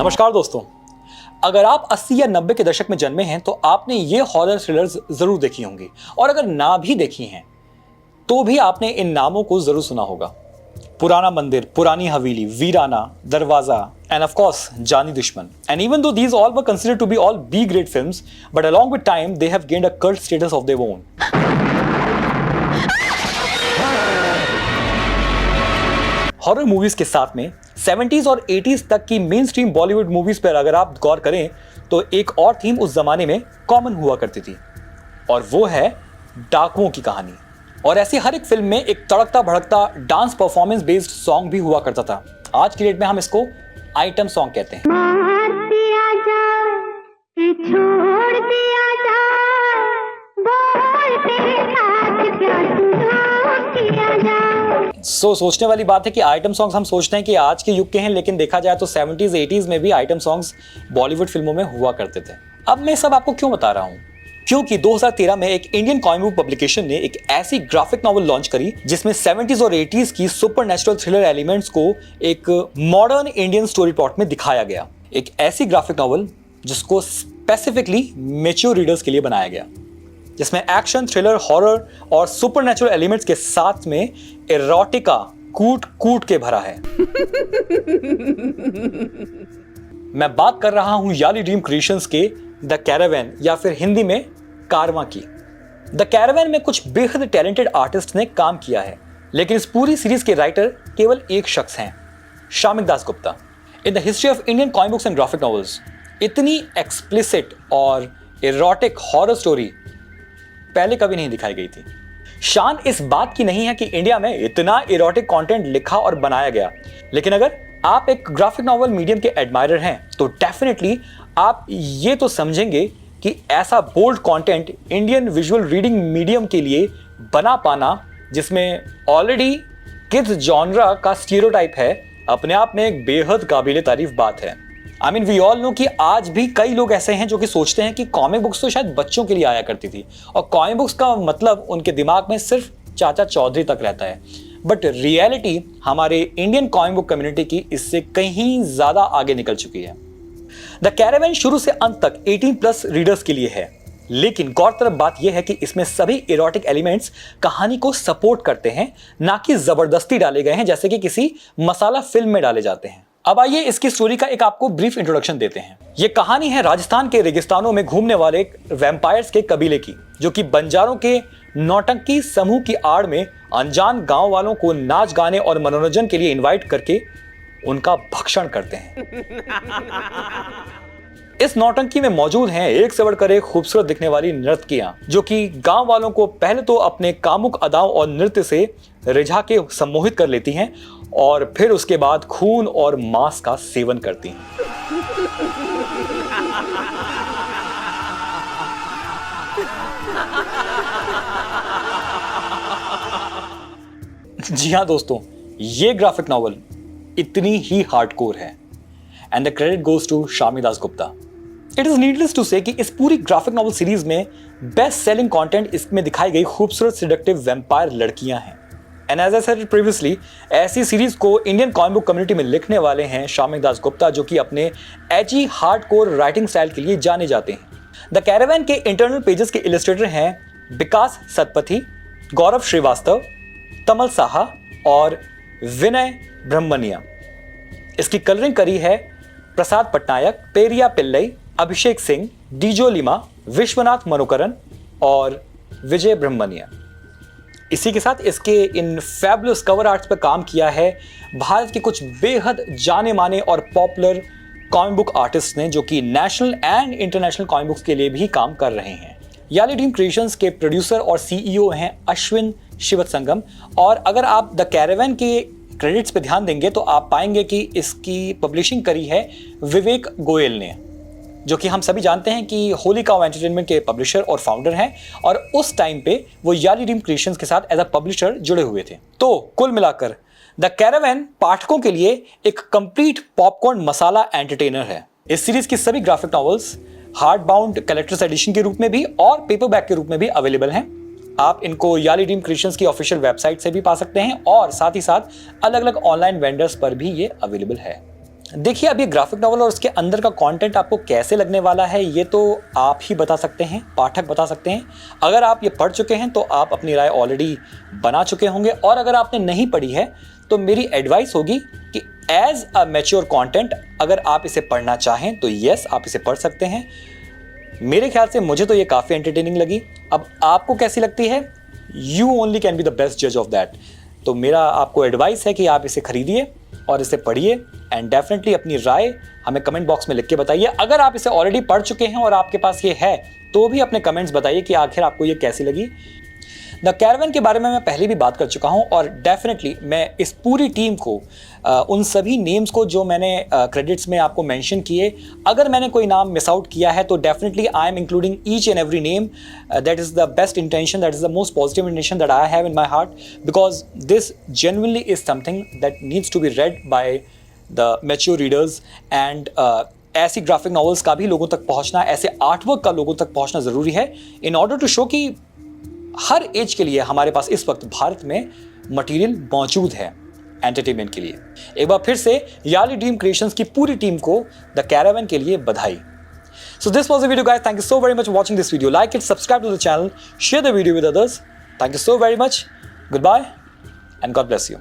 नमस्कार दोस्तों, अगर आप 80 या 90 के दशक में जन्मे हैं तो आपने ये हॉरर थ्रिलर्स जरूर देखी होंगी, और अगर ना भी देखी हैं तो भी आपने इन नामों को जरूर सुना होगा। पुराना मंदिर, पुरानी हवेली, वीराना, दरवाजा, and of course जानी दुश्मन. And even though these all were considered to be all B-grade films, but along with time they have gained a cult status of their own. Horror movies के साथ में 70s और 80s तक की main stream Bollywood movies पर अगर आप गौर करें तो एक और थीम उस जमाने में कॉमन हुआ करती थी, और वो है डाकुओं की कहानी। और ऐसी हर एक फिल्म में एक तड़कता भड़कता डांस परफॉर्मेंस बेस्ड सॉन्ग भी हुआ करता था। आज की डेट में हम इसको आइटम सॉन्ग कहते हैं। सोचने वाली बात है कि आइटम सॉन्ग्स हम सोचते हैं कि आज के युग के हैं, लेकिन देखा जाए तो 70s 80s में भी आइटम सॉन्ग्स बॉलीवुड फिल्मों में हुआ करते थे। अब मैं सब आपको क्यों बता रहा हूं? क्योंकि 2013 में एक इंडियन कॉमिक बुक पब्लिकेशन ने एक ऐसी ग्राफिक नॉवल लॉन्च करी जिसमें 70s और 80s की सुपरनैचुरल थ्रिलर एलिमेंट्स को एक मॉडर्न इंडियन स्टोरी प्लॉट में दिखाया गया। एक ऐसी ग्राफिक नॉवल जिसको स्पेसिफिकली मैच्योर रीडर्स के लिए बनाया गया, जिसमें एक्शन, थ्रिलर, हॉरर और सुपरनैचुरल एलिमेंट्स के साथ में एरोटिका कूट कूट के भरा है। मैं बात कर रहा हूं याली ड्रीम क्रिएशंस के द कैरावैन, या फिर हिंदी में कारवां की। द कैरावैन में कुछ बेहद टैलेंटेड आर्टिस्ट ने काम किया है, लेकिन इस पूरी सीरीज के राइटर केवल एक शख्स हैं, Shamik Das Gupta. In the history of Indian comic books and graphic novels इतनी एक्सप्लिसिट और एरोटिक हॉरर स्टोरी पहले कभी नहीं दिखाई गई थी। शान इस बात की नहीं है कि इंडिया में इतना एरोटिक कंटेंट लिखा और बनाया गया, लेकिन अगर आप एक ग्राफिक नॉवल मीडियम के एडमायरर हैं तो डेफिनेटली आप ये तो समझेंगे कि ऐसा bold content Indian visual reading medium के लिए बना पाना, जिसमें ऑलरेडी किड्स जॉनरा का स्टीरियोटाइप है, अपने आप में एक बेहद काबिले तारीफ बात है। I mean we all know कि आज भी कई लोग ऐसे हैं जो कि सोचते हैं कि कॉमिक बुक्स तो शायद बच्चों के लिए आया करती थी, और कॉमिक बुक्स का मतलब उनके दिमाग में सिर्फ चाचा चौधरी तक रहता है। बट रियलिटी हमारे इंडियन कॉमिक बुक कम्युनिटी की इससे कहीं ज्यादा आगे निकल चुकी है। द कैरावैन शुरू से अंत तक 18+ रीडर्स के लिए है, लेकिन गौरतलब बात यह है कि इसमें सभी एरोटिक एलिमेंट्स कहानी को सपोर्ट करते हैं, ना कि जबरदस्ती डाले गए हैं जैसे कि किसी मसाला फिल्म में डाले जाते हैं। अब आइए इसकी स्टोरी का एक आपको ब्रीफ इंट्रोडक्शन देते हैं। यह कहानी है राजस्थान के रेगिस्तानों में घूमने वाले एक वैम्पायर्स के कबीले की, जो कि बंजारों के नौटंकी समूह की आड़ में अनजान गांव वालों को नाच गाने और मनोरंजन के लिए इनवाइट करके उनका भक्षण करते हैं। इस नौटंकी में मौजूद हैं एक से बढ़कर एक खूबसूरत दिखने वाली नर्तकियां, जो कि गांव वालों को पहले तो अपने कामुक अदाओं और नृत्य से रिझा के सम्मोहित कर लेती हैं, और फिर उसके बाद खून और मांस का सेवन करती हैं। जी हाँ दोस्तों, ये ग्राफिक नॉवल इतनी ही हार्डकोर है, and the credit goes to Shamik Das Gupta. It is needless to say कि इस पूरी ग्राफिक नॉवल सीरीज में बेस्ट सेलिंग कंटेंट इसमें दिखाई गई खूबसूरत सिडक्टिव वैम्पायर लड़कियां हैं। And as I said previously, ऐसी सीरीज को इंडियन कॉमिक बुक कम्युनिटी में लिखने वाले हैं शामिक दास गुप्ता, जो कि अपने एजी हार्डकोर राइटिंग स्टाइल के लिए जाने जाते हैं। द कैरावैन के इंटरनल पेजेस के इलस्ट्रेटर हैं विकास सतपथी, गौरव श्रीवास्तव, तमल साहा और विनय ब्रह्मनिया। इसकी कलरिंग करी है प्रसाद पटनायक, पेरिया पिल्लई, अभिषेक सिंह, डीजो लिमा, विश्वनाथ मनोकरन और विजय ब्रह्मनिया। इसी के साथ इसके इन फैबुलस कवर आर्ट्स पर काम किया है भारत के कुछ बेहद जाने माने और पॉपुलर कॉमिक बुक आर्टिस्ट ने, जो कि national and international comic books के लिए भी काम कर रहे हैं। याली ड्रीम क्रिएशंस के प्रोड्यूसर और सीईओ हैं अश्विन शिवतसंगम, और अगर आप द कैरावैन के क्रेडिट्स पे ध्यान देंगे तो आप पाएंगे कि इसकी पब्लिशिंग करी है विवेक गोयल ने, जो कि हम सभी जानते हैं कि होली काउ एंटरटेनमेंट के पब्लिशर और फाउंडर हैं, और उस टाइम पे वो याली ड्रीम क्रिएशंस के साथ एज अ पब्लिशर जुड़े हुए थे। तो कुल मिलाकर द कैरावैन पाठकों के लिए एक कंप्लीट पॉपकॉर्न मसाला एंटरटेनर है। इस सीरीज की सभी graphic novels hard bound collectors edition के रूप में भी और पेपरबैक के रूप में भी अवेलेबल हैं। आप इनको याली ड्रीम क्रिएशंस की ऑफिशियल वेबसाइट से भी पा सकते हैं, और साथ ही साथ अलग अलग ऑनलाइन वेंडर्स पर भी ये अवेलेबल है। देखिए, अब ये ग्राफिक नॉवल और उसके अंदर का कंटेंट आपको कैसे लगने वाला है ये तो आप ही बता सकते हैं, पाठक बता सकते हैं। अगर आप ये पढ़ चुके हैं तो आप अपनी राय ऑलरेडी बना चुके होंगे, और अगर आपने नहीं पढ़ी है तो मेरी एडवाइस होगी कि एज अ मैच्योर कंटेंट अगर आप इसे पढ़ना चाहें तो यस, आप इसे पढ़ सकते हैं। मेरे ख्याल से मुझे तो ये काफ़ी एंटरटेनिंग लगी। अब आपको कैसी लगती है, you only can be the best जज ऑफ दैट। तो मेरा आपको एडवाइस है कि आप इसे खरीदिए और इसे पढ़िए, एंड डेफिनेटली अपनी राय हमें कमेंट बॉक्स में लिख के बताइए। अगर आप इसे ऑलरेडी पढ़ चुके हैं और आपके पास ये है तो भी अपने कमेंट्स बताइए कि आखिर आपको ये कैसी लगी। द कैरावन के बारे में मैं पहले भी बात कर चुका हूं, और डेफिनेटली मैं इस पूरी टीम को उन सभी नेम्स को जो मैंने क्रेडिट्स में आपको मेंशन किए, अगर मैंने कोई नाम मिस आउट किया है तो definitely I am including each and every name. That is the best intention, that is the most positive intention that I have in my heart, because this genuinely is something that needs to be read by the mature readers. And ऐसी graphic novels का भी लोगों तक पहुंचना, ऐसे artwork का लोगों तक पहुंचना ज़रूरी है इन ऑर्डर टू शो कि हर एज के लिए हमारे पास इस वक्त भारत में मटेरियल मौजूद है एंटरटेनमेंट के लिए। एक बार फिर से याली ड्रीम क्रिएशंस की पूरी टीम को द कैरावन के लिए बधाई। So this was the video guys, thank you so very much for watching this video. Like it, subscribe to the channel, share the video with others. Thank you so very much, good bye and God bless you.